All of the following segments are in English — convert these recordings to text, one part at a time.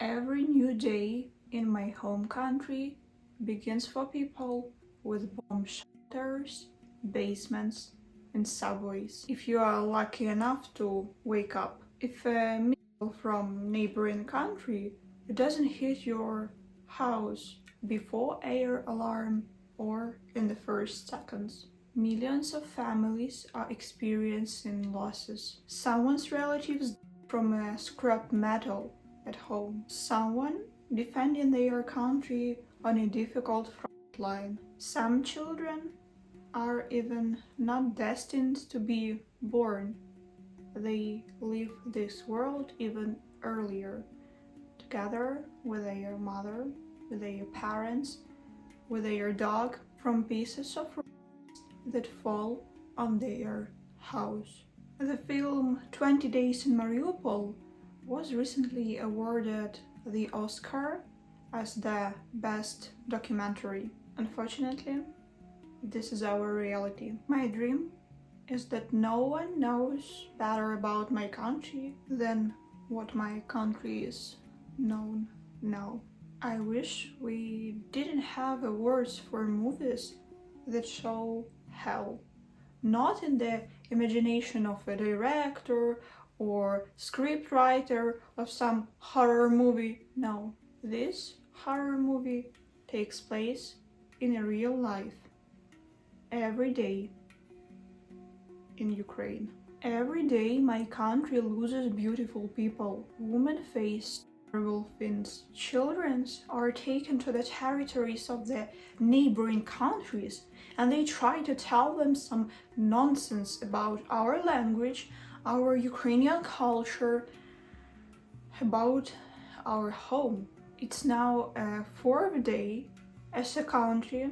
Every new day in my home country begins for people with bomb shelters, basements, and subways. If you are lucky enough to wake up, if a missile from neighboring country doesn't hit your house before air alarm or in the first seconds. Millions of families are experiencing losses. Someone's relatives from a scrap metal at home. Someone defending their country on a difficult front line. Some children are even not destined to be born. They leave this world even earlier, together with their mother, with their parents, with their dog, from pieces of rock that fall on their house. The film 20 Days in Mariupol was recently awarded the Oscar as the best documentary. Unfortunately, this is our reality. My dream is that no one knows better about my country than what my country is known now. I wish we didn't have awards for movies that show hell, not in the imagination of a director or scriptwriter of some horror movie. No, this horror movie takes place in a real life, every day in Ukraine. Every day my country loses beautiful people. Women face terrible things. Children are taken to the territories of the neighboring countries and they try to tell them some nonsense about our language, our Ukrainian culture, about our home. It's now a fourth day as a country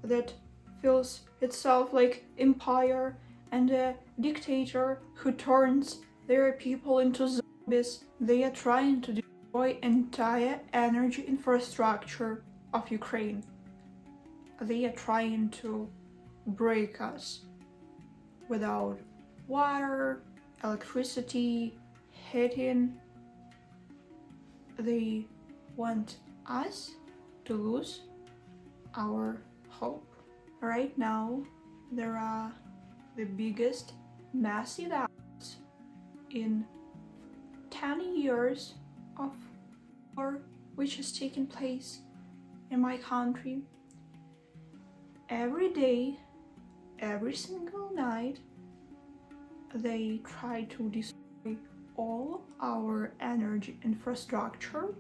that feels itself like empire and a dictator who turns their people into zombies. They are trying to destroy entire energy infrastructure of Ukraine. They are trying to break us without water, electricity, heating. They want us to lose our hope. Right now, there are the biggest massive acts in 10 years of war which has taken place in my country. Every day, every single night, they try to destroy all our energy infrastructure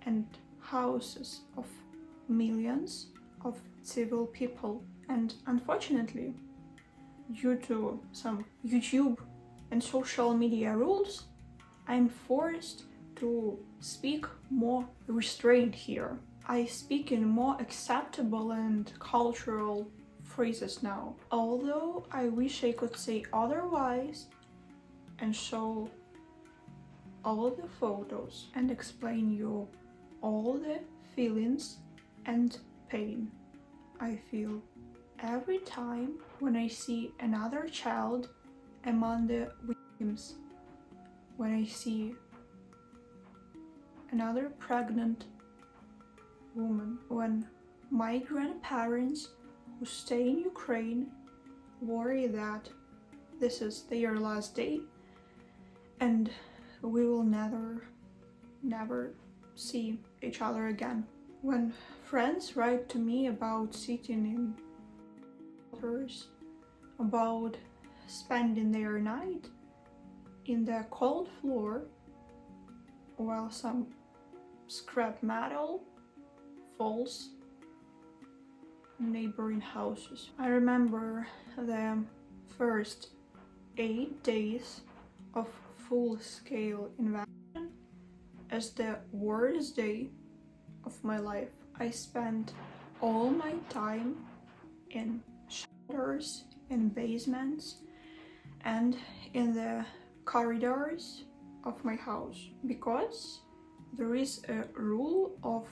and houses of millions of civil people. And unfortunately, due to some YouTube and social media rules, I'm forced to speak more restrained here. I speak in more acceptable and cultural phrases now, although I wish I could say otherwise and show all the photos and explain you all the feelings and pain I feel every time when I see another child among the victims, when I see another pregnant woman, when my grandparents who stay in Ukraine worry that this is their last day and we will never see each other again. When friends write to me about sitting in shelters, about spending their night in the cold floor while some scrap metal falls in neighboring houses. I remember the first 8 days of full-scale invasion as the worst day of my life. I spent all my time in shelters, in basements, and in the corridors of my house, because there is a rule of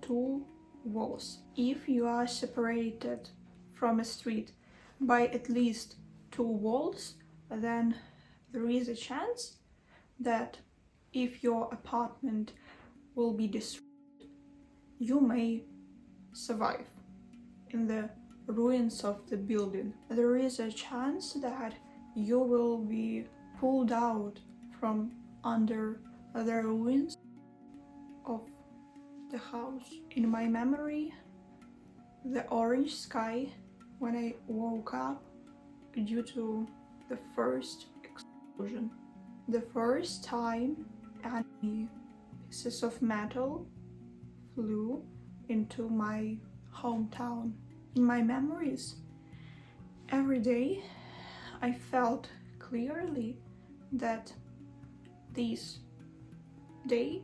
2 walls. If you are separated from a street by at least 2 walls, then there is a chance that if your apartment will be destroyed, you may survive in the ruins of the building. There is a chance that you will be pulled out from under the ruins of the house. In my memory, the orange sky when I woke up due to the first explosion. The first time any pieces of metal flew into my hometown. In my memories, every day I felt clearly that this day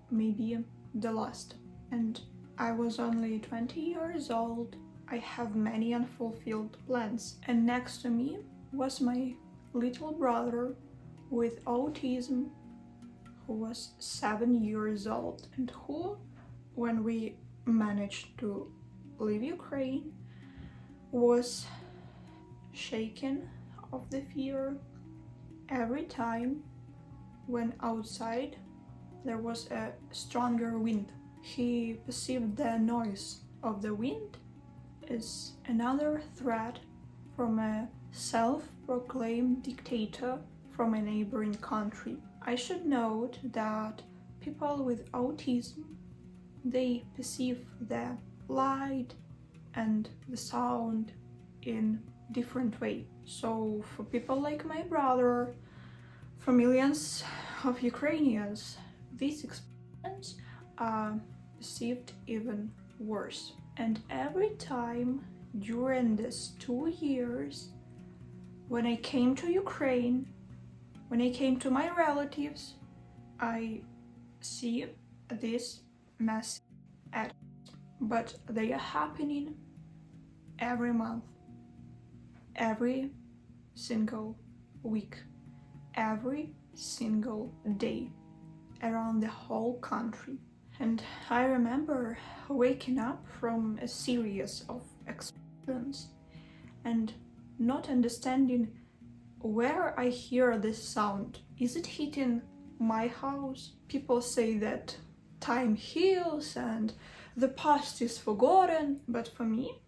may be the last. And I was only 20 years old. I have many unfulfilled plans. And next to me was my little brother with autism, who was 7 years old, and who, when we managed to leave Ukraine, was shaken of the fear every time when outside there was a stronger wind. He perceived the noise of the wind as another threat from a self-proclaimed dictator from a neighboring country. I should note that people with autism, they perceive the light and the sound in different way. So for people like my brother, for millions of Ukrainians, these experiences are perceived even worse. And every time during these 2 years, when I came to Ukraine, when I came to my relatives, I see this massive attacks. But they are happening every month, every single week, every single day around the whole country. And I remember waking up from a series of explosions and not understanding where I hear this sound. Is it hitting my house? People say that time heals and the past is forgotten, but for me,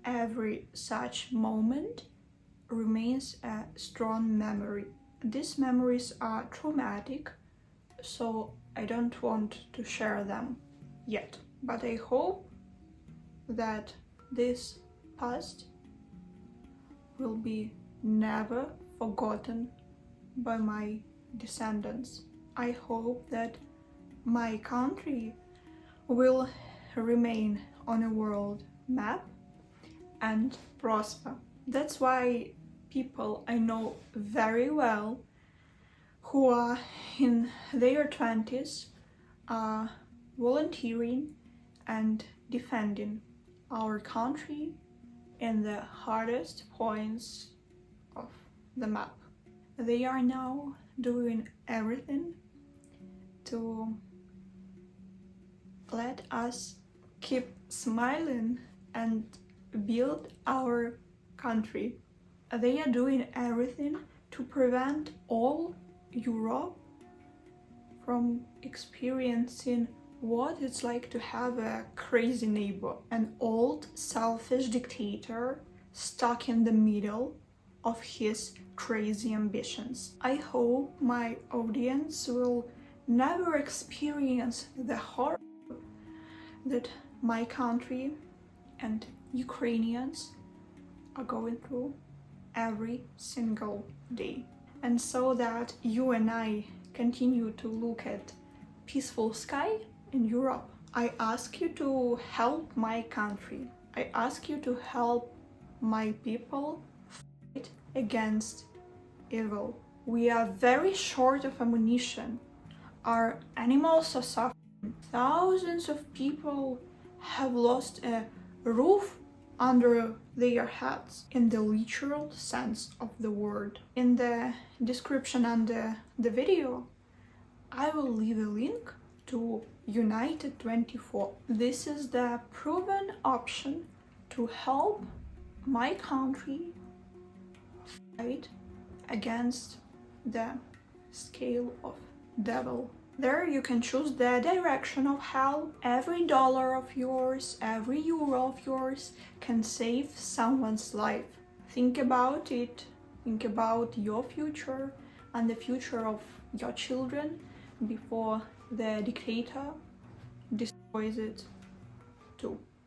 every such moment remains a strong memory. These memories are traumatic, so I don't want to share them yet. But I hope that this past will be never forgotten by my descendants. I hope that my country will remain on a world map and prosper. That's why people I know very well who are in their 20s are volunteering and defending our country in the hardest points of the map. They are now doing everything to let us keep smiling and build our country. They are doing everything to prevent all Europe from experiencing what it's like to have a crazy neighbor, an old, selfish dictator stuck in the middle of his crazy ambitions. I hope my audience will never experience the horror that my country and Ukrainians are going through every single day. And so that you and I continue to look at peaceful sky in Europe, I ask you to help my country. I ask you to help my people fight against evil. We are very short of ammunition. Our animals are suffering. Thousands of people have lost a roof under their heads, in the literal sense of the word. In the description under the video, I will leave a link to United24. This is the proven option to help my country fight against the scale of devil. There you can choose the direction of help. Every dollar of yours, every euro of yours can save someone's life. Think about it. Think about your future and the future of your children before the dictator destroys it too.